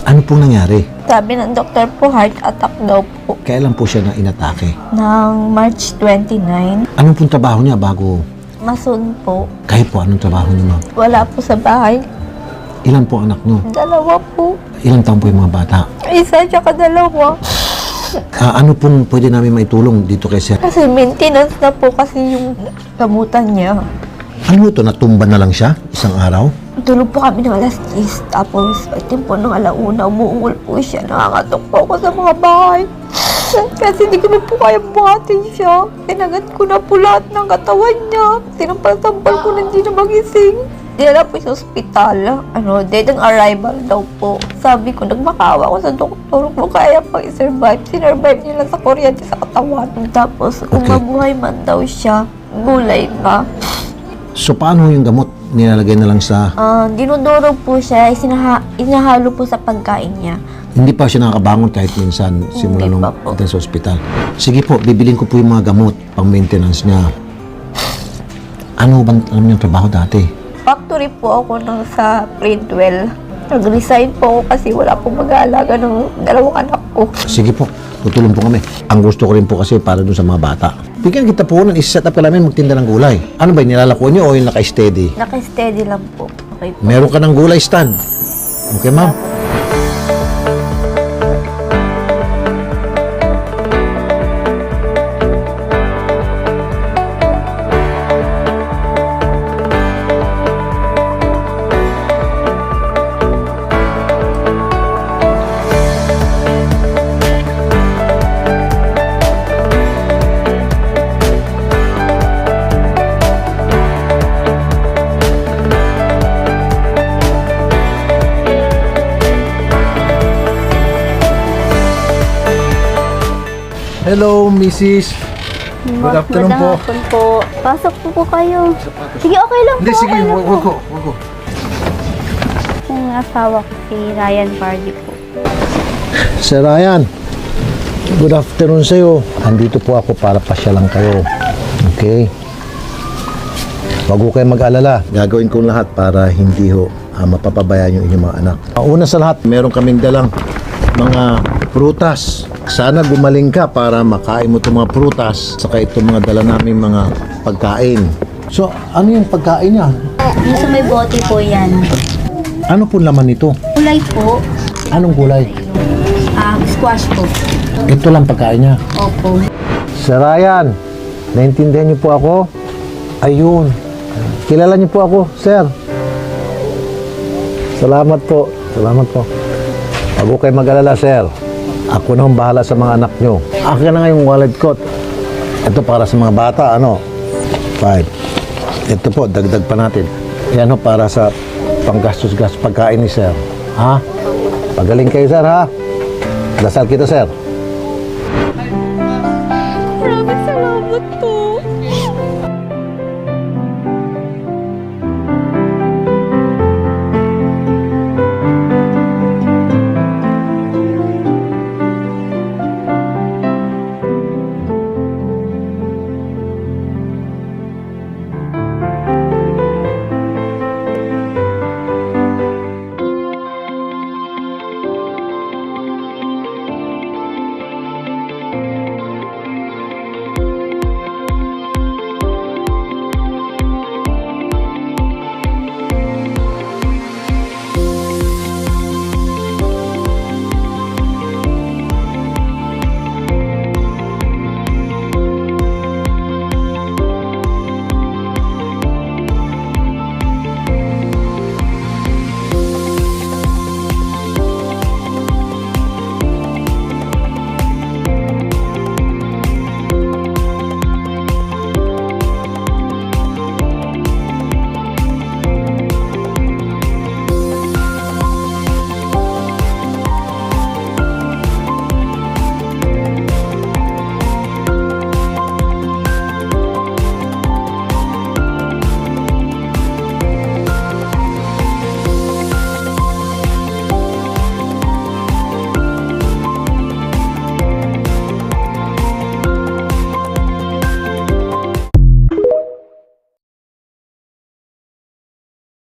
Ano pong nangyari? Sabi ng doktor po, heart attack daw po. Kailan po siya na inatake? Ng March 29, Anong pong trabaho niya bago? mason po. Kayo po, anong trabaho niyo, ma'am? Wala po sa bahay. Ilan po anak niyo? 2 po. Ilang taon po yung mga bata? Isa tsaka 2. Ano pong pwede namin maitulong dito kay sir? Kasi maintenance na po kasi yung gamutan niya. Ano ito? Natumba na lang siya? Isang araw? Tulog po kami ng alas 10. Tapos, pagdating po ng alauna, umuungol po siya. Nakakatok po ako sa mga bahay. Kasi hindi ko na po kaya buhatin siya. Kinagat ko na po lahat ng katawan niya. Sinampal-sampal ko na hindi na magising. Dinala po sa ospital. Dead on arrival daw po. Sabi ko, nagmakawa ako sa doktor kung kaya pang i-survive. Sinurvive niya lang sa kuryente sa katawan. Tapos, kung Okay. mabuhay man daw siya, gulay pa. So, paano yung gamot? Nilalagay na lang sa... Dinudurog po siya, inahalo po sa pagkain niya. Hindi pa siya nakakabangon kahit minsan simula Hindi nung pa po. atin sa ospital. Sige po, bibilin ko po yung mga gamot pang maintenance niya. Ano ba alam niyo yung trabaho dati? Factory po ako sa Prinwell. Nag-resign po ako kasi wala po mag-aalaga ng 2 anak ko. Sige po, tutulong po kami. Ang gusto ko rin po kasi para dun sa mga bata. Bigyan kita po nun, isi-set up ka namin magtinda ng gulay. Ano ba, nilalako niyo o yung naka-steady? Naka-steady lang po. Okay po. Meron ka ng gulay stand. Okay, ma'am? Hello, Mrs. Good afternoon po. Magandang hapon po. Pasok po kayo. Sige, okay lang po. Hindi, sige, okay lang wag po. ko. Yung asawa ko, si Ryan Pardy po. Sir Ryan, good afternoon sa'yo. Andito po ako para pasyalan kayo. Okay? Huwag ko kayo mag-alala. Gagawin ko lahat para hindi mapapabayaan yung inyong mga anak. Una sa lahat, meron kaming dalang mga prutas. Sana gumaling ka para makain mo itong mga prutas saka itong mga dala namin mga pagkain. So, ano yung pagkain niya? Yung sa may bote po yan. Ano po laman nito? Kulay po. Anong gulay? Squash po. Ito lang pagkain niya. Opo. Sir Ryan, naintindihan niyo po ako? Ayun. Kilala niyo po ako, sir. Salamat po. Salamat po. Huwag ko kayo mag-alala, sir. Ako na ang bahala sa mga anak niyo. Akin na nga yung wallet ko. Ito para sa mga bata, 5. Ito po, dagdag pa natin. Yan para sa panggastos-gastos pagkain ni sir. Ha? Pagaling kayo, sir, ha? Dasal kita, sir.